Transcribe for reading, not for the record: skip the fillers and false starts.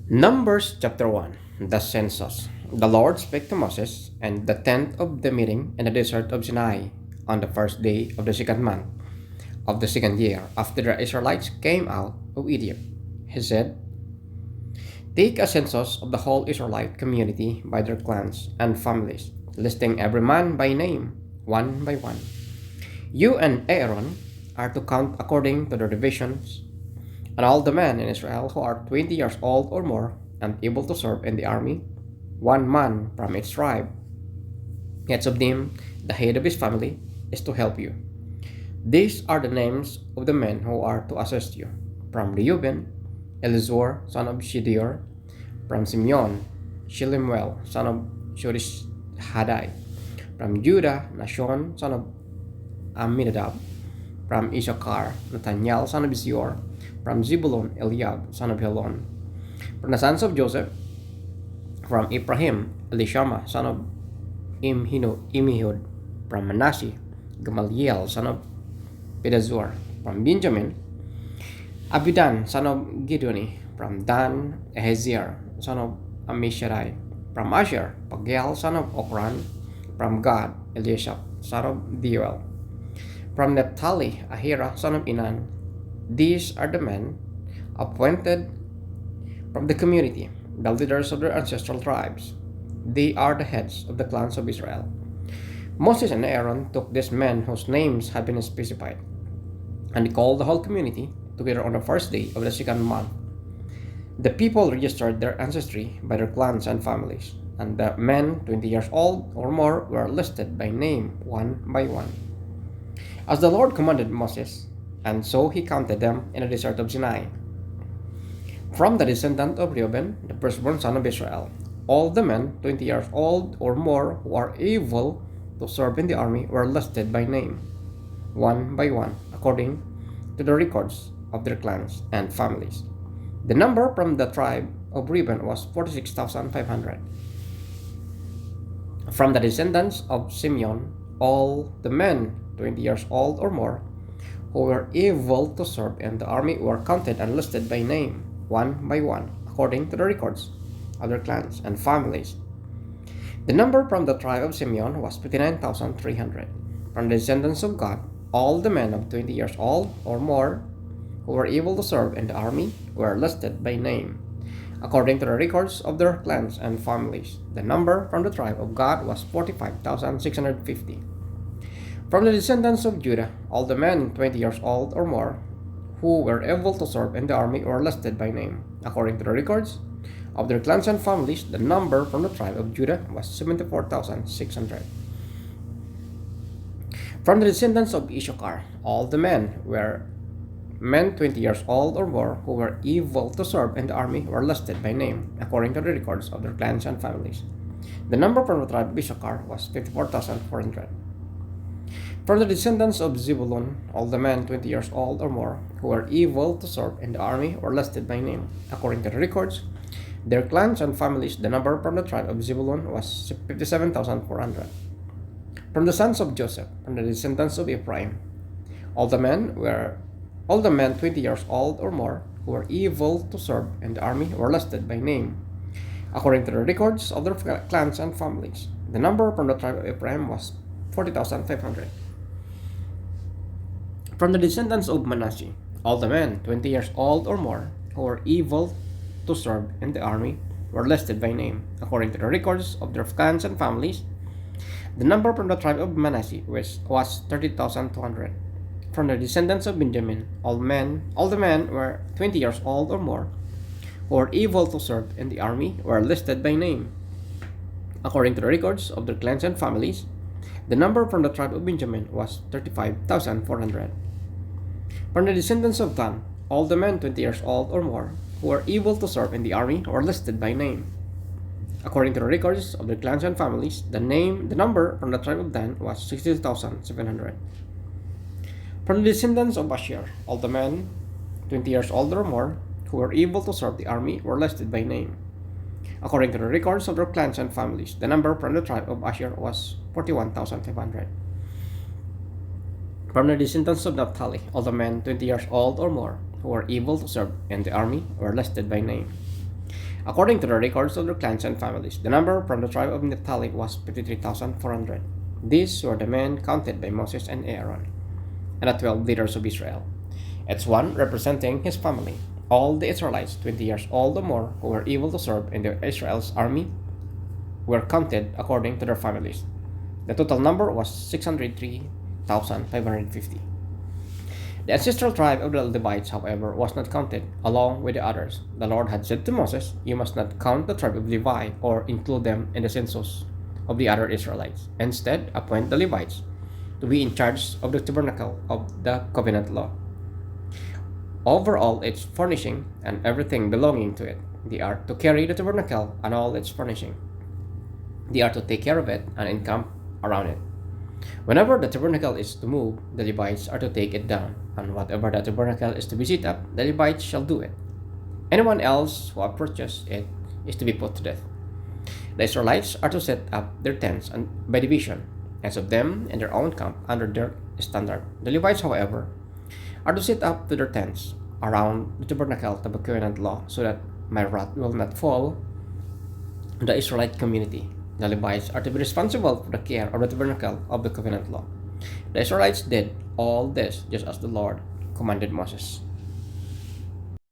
Numbers chapter 1. The census. The Lord spake to Moses and the tent of the meeting in the desert of Sinai on the first day of the second month of the second year after the Israelites came out of Egypt. He said, take a census of the whole Israelite community by their clans and families, listing every man by name, one by one. You and Aaron are to count according to their divisions, and all the men in Israel who are 20 years old or more and able to serve in the army, one man from each tribe. Each of them, the head of his family, is to help you. These are the names of the men who are to assist you. From Reuben, Elizur, son of Shedeur. From Simeon, Shelumiel, son of Shurishadai. From Judah, Nashon, son of Amminadab. From Issachar, Nathaniel, son of Zior. From Zebulun, Eliab, son of Helon. From the sons of Joseph, from Ephraim, Elishama, son of Imihud. From Manasseh, Gamaliel, son of Pedazur. From Benjamin, Abidan, son of Gideoni. From Dan, Ezeziel, son of Amishadai. From Asher, Pagiel, son of Okran. From Gad, Eliashab, son of Deuel. From Naphtali, Ahira, son of Enan. These are the men appointed from the community, the leaders of their ancestral tribes. They are the heads of the clans of Israel. Moses and Aaron took these men whose names had been specified, and they called the whole community together on the first day of the second month. The people registered their ancestry by their clans and families, and the men 20 years old or more were listed by name one by one, as the Lord commanded Moses, and so he counted them in the desert of Sinai. From the descendant of Reuben, the firstborn son of Israel, all the men 20 years old or more who are able to serve in the army were listed by name, one by one, according to the records of their clans and families. The number from the tribe of Reuben was 46,500. From the descendants of Simeon, all the men 20 years old or more who were able to serve in the army were counted and listed by name, one by one, according to the records of their clans and families. The number from the tribe of Simeon was 59,300. From the descendants of Gad, all the men of 20 years old or more who were able to serve in the army were listed by name, according to the records of their clans and families. The number from the tribe of Gad was 45,650. From the descendants of Judah, all the men 20 years old or more who were able to serve in the army were listed by name, according to the records of their clans and families. The number from the tribe of Judah was 74,600. From the descendants of Issachar, all the men 20 years old or more who were able to serve in the army were listed by name, according to the records of their clans and families. The number from the tribe of Issachar was 54,400. From the descendants of Zebulun, all the men 20 years old or more who were able to serve in the army were listed by name, according to the records, their clans and families. The number from the tribe of Zebulun was 57,400. From the sons of Joseph, from the descendants of Ephraim, all the men 20 years old or more who were able to serve in the army were listed by name, according to the records of their clans and families. The number from the tribe of Ephraim was 40,500. From the descendants of Manasseh, all the men 20 years old or more who were able to serve in the army were listed by name, according to the records of their clans and families. The number from the tribe of Manasseh was 30,200. From the descendants of Benjamin, all the men were 20 years old or more who were able to serve in the army were listed by name, according to the records of their clans and families. The number from the tribe of Benjamin was 35,400. From the descendants of Dan, all the men 20 years old or more who were able to serve in the army were listed by name, according to the records of their clans and families. The number from the tribe of Dan was 16,700. From the descendants of Asher, all the men 20 years old or more who were able to serve the army were listed by name, according to the records of their clans and families. The number from the tribe of Asher was 41,500. From the descendants of Naphtali, all the men 20 years old or more who were able to serve in the army were listed by name, According to the records of their clans and families, the number from the tribe of Naphtali was 53,400. These were the men counted by Moses and Aaron, and the 12 leaders of Israel, each one representing his family. All the Israelites, 20 years old or more, who were able to serve in the Israel's army, were counted according to their families. The total number was 603,550. The ancestral tribe of the Levites, however, was not counted along with the others. The Lord had said to Moses, "You must not count the tribe of Levi or include them in the census of the other Israelites. Instead, appoint the Levites to be in charge of the tabernacle of the covenant law, over all its furnishing and everything belonging to it. They are to carry the tabernacle and all its furnishing. They are to take care of it and encamp around it. Whenever the tabernacle is to move, the Levites are to take it down, and whatever the tabernacle is to be set up, the Levites shall do it. Anyone else who approaches it is to be put to death. The Israelites are to set up their tents by division, each of them in their own camp under their standard. The Levites, however, are to set up their tents around the tabernacle of the covenant law, so that my wrath will not fall on the Israelite community. The Levites are to be responsible for the care of the tabernacle of the covenant law. The Israelites did all this just as the Lord commanded Moses.